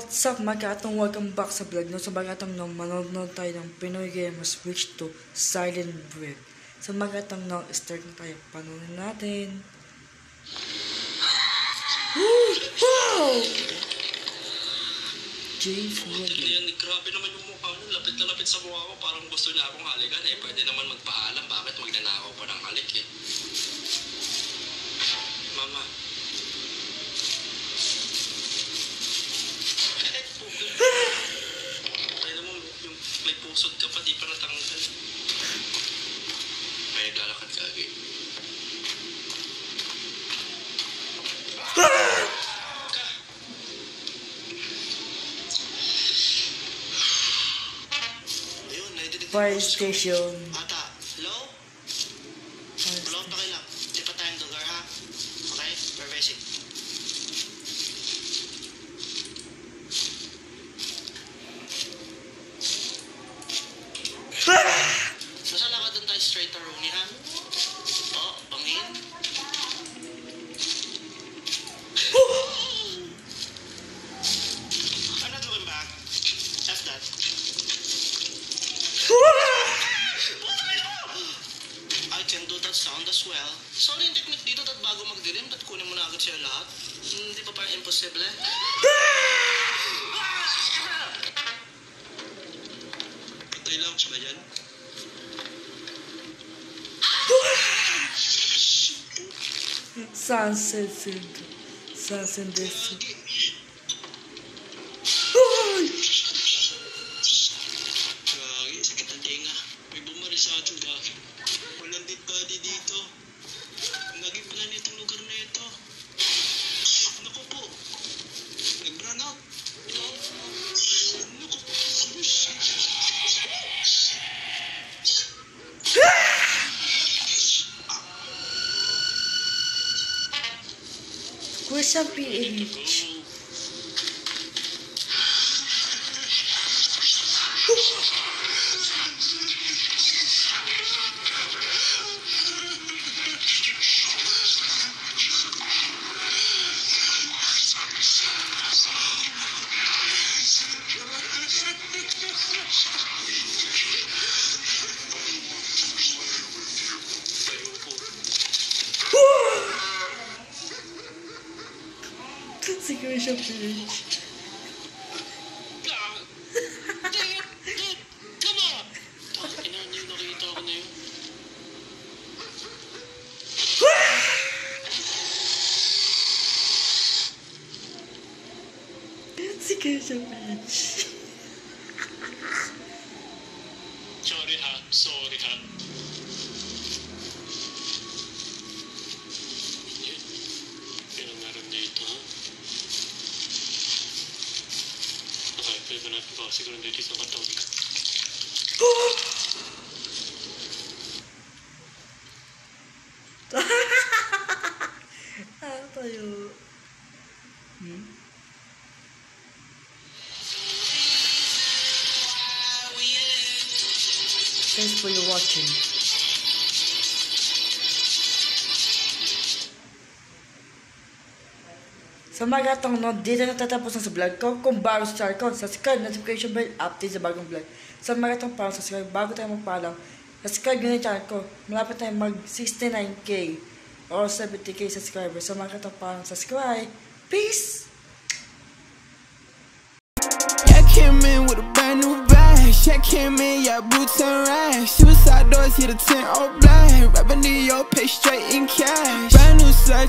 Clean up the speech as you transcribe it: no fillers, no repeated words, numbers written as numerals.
What's up mga katong, welcome back sa vlog no. So mga katong no, manonood tayo ng Pinoy Gamers Switch to Silent Breath. So mga katong no, start na tayo, panoorin natin. Wow! James William. Grabe naman yung mukha mo, lapit na lapit sa mukha ko, parang gusto niya akong halikan eh. Pwede naman magpaalam, bakit magnanakaw pa ng halik eh. Mama. Kaya mo, may pusod ka pa, di pa natanggal. May naglalakad ka agad. Fire station. Ata, hello? Hello, pakilang. Di pa tayong lugar ha? Okay, we're basic. Nasa lakad doon tayo straight to Rooney ha? Oo, bangin. I'm not looking back. F that. I can do that sound as well. Sorry yung technique dito, at bago magdilim, at kunin mo na agad siya lahat. Hindi pa parang imposible. Patay lang siya ba yan? Sunset Center. Sunset Center. Gagi, sakit ang tinga. May bumaril sa ating gagi. Walang dead body dito. Ang naging pala nitong lugar na ito. Naku po. Nag-run out. Naku po. Where's some PH? Siguro siya PH. Come on! Ano yung nakita ko na yun? Siguro siya PH. Sorry ha, sorry ha. Pero meron dito ha? Okay, pwede natin ba? Siguro dito sa katawan ka. Ano tayo? Thanks for your watching. Sa mga katong no, dito na tatapos na sa vlog ko. Kung bago sa channel ko, subscribe, notification bell, update sa bagong vlog. Sa mga katong parang subscribe, bago tayo magpaalam, subscribe nyo na yung channel ko. Malapit tayo mag 69k or 70k subscribers. Sa mga katong parang subscribe. Peace! Yeah, I came in with a brand new bag. Yeah, came in, yeah, boots and rags. Suicide doors, hit a 10 all black. Rapping to your pay straight in cash. Brand new slug.